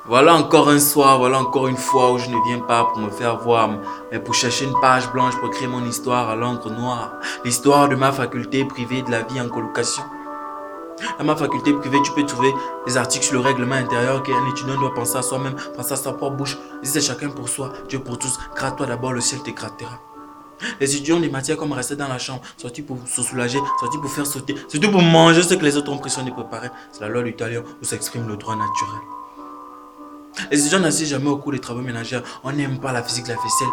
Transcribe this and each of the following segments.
Voilà encore un soir, voilà encore une fois où je ne viens pas pour me faire voir, mais pour chercher une page blanche pour écrire mon histoire à l'encre noire. L'histoire de ma faculté privée de la vie en colocation. Dans ma faculté privée, tu peux trouver des articles sur le règlement intérieur qu'un étudiant doit penser à soi-même, penser à sa propre bouche. Si c'est chacun pour soi, Dieu pour tous, gratte-toi d'abord, le ciel te grattera. Les étudiants des matières comme rester dans la chambre, sortis pour se soulager, sortis pour faire sauter, surtout pour manger ce que les autres ont pris soin de préparer. C'est la loi du talion où s'exprime le droit naturel. Les étudiants n'assistent jamais au cours des travaux ménagers. On n'aime pas la physique de la vaisselle,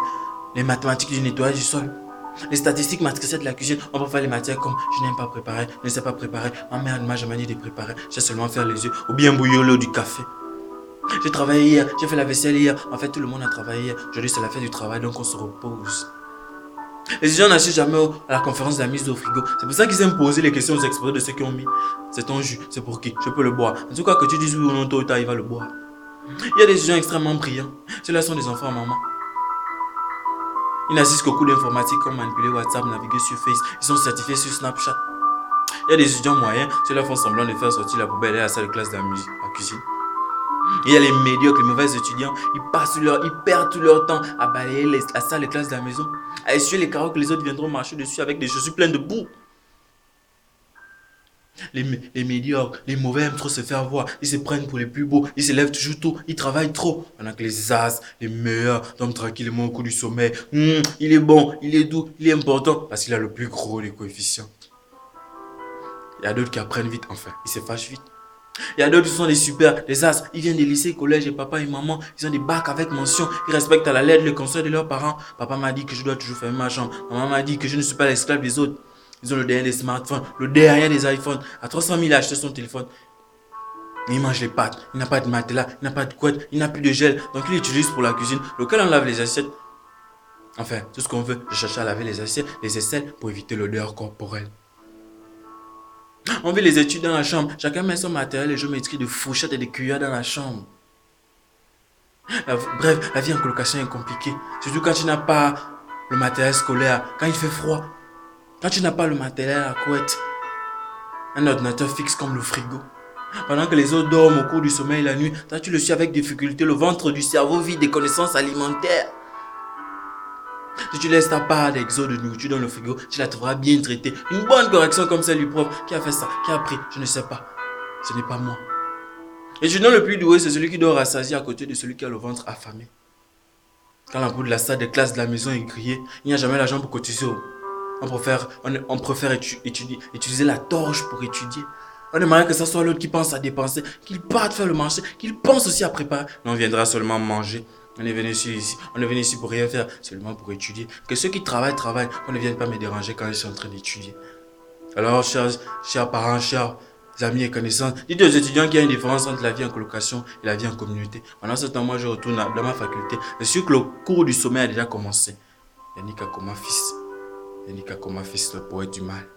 les mathématiques du nettoyage du sol, les statistiques matricielles de la cuisine. On peut faire les matières comme je n'aime pas préparer, je ne sais pas préparer, ma mère ne m'a jamais dit de préparer, j'ai seulement faire les œufs ou bien bouillir l'eau du café. J'ai travaillé hier, j'ai fait la vaisselle hier, en fait tout le monde a travaillé hier. Aujourd'hui c'est la fête du travail donc on se repose. Les étudiants n'assistent jamais à la conférence de la mise au frigo. C'est pour ça qu'ils aiment poser les questions aux exposés de ceux qui ont mis. C'est ton jus, c'est pour qui? Je peux le boire. En tout cas que tu dises oui ou non, tôt ou tard il va le boire. Il y a des étudiants extrêmement brillants. Ceux-là sont des enfants à maman. Ils n'assistent qu'au cours d'informatique comme manipuler WhatsApp, naviguer sur Facebook. Ils sont certifiés sur Snapchat. Il y a des étudiants moyens. Ceux-là font semblant de faire sortir la poubelle et la salle de classe de la musique, la cuisine. Il y a les médiocres, les mauvais étudiants. Ils perdent tout leur temps à balayer la salle de classe de la maison, à essuyer les carreaux que les autres viendront marcher dessus avec des chaussures pleines de boue. Les médiocres, les mauvais aiment trop se faire voir. Ils se prennent pour les plus beaux. Ils se lèvent toujours tôt. Ils travaillent trop. Pendant que les as, les meilleurs, dorment tranquillement au cours du sommeil. Il est bon, il est doux, il est important parce qu'il a le plus gros des coefficients. Il y a d'autres qui apprennent vite, enfin. Ils se fâchent vite. Il y a d'autres qui sont des super, des as. Ils viennent des lycées, collèges et papa et maman. Ils ont des bacs avec mention. Ils respectent à la lettre le conseil de leurs parents. Papa m'a dit que je dois toujours fermer ma chambre. Maman m'a dit que je ne suis pas l'esclave des autres. Ils ont le dernier des smartphones, le dernier des iPhones. À 300 000, il a acheté son téléphone. Il mange les pâtes. Il n'a pas de matelas, il n'a pas de couette, il n'a plus de gel. Donc il l'utilise pour la cuisine, lequel on lave les assiettes. Enfin, tout ce qu'on veut, je cherche à laver les assiettes, les aisselles pour éviter l'odeur corporelle. On vit les études dans la chambre. Chacun met son matériel et géométrie de fourchettes et de cuillères dans la chambre. Bref, la vie en colocation est compliquée. Surtout quand tu n'as pas le matériel scolaire, quand il fait froid. Quand tu n'as pas le matériel à la couette, un ordinateur fixe comme le frigo. Pendant que les autres dorment au cours du sommeil la nuit, toi tu le suis avec difficulté, le ventre du cerveau vide des connaissances alimentaires. Si tu laisses ta part d'exo de nourriture dans le frigo, tu la trouveras bien traitée. Une bonne correction comme celle du prof. Qui a fait ça? Qui a appris? Je ne sais pas. Ce n'est pas moi. L'étudiant le plus doué, c'est celui qui dort rassasié à côté de celui qui a le ventre affamé. Quand la boue de la salle de classe de la maison est grillée, il n'y a jamais l'argent pour cotiser. On préfère utiliser la torche pour étudier. On aimerait que ce soit l'autre qui pense à dépenser, qu'il parte faire le marché, qu'il pense aussi à préparer. Mais on viendra seulement manger. On est venu ici pour rien faire, seulement pour étudier. Que ceux qui travaillent, travaillent. Qu'on ne vienne pas me déranger quand je suis en train d'étudier. Alors, chers parents, chers amis et connaissances, dites aux étudiants qu'il y a une différence entre la vie en colocation et la vie en communauté. Pendant ce temps, moi, je retourne dans ma faculté. Je suis que le cours du sommet a déjà commencé. Yannick Akoma fils, le poète du mal.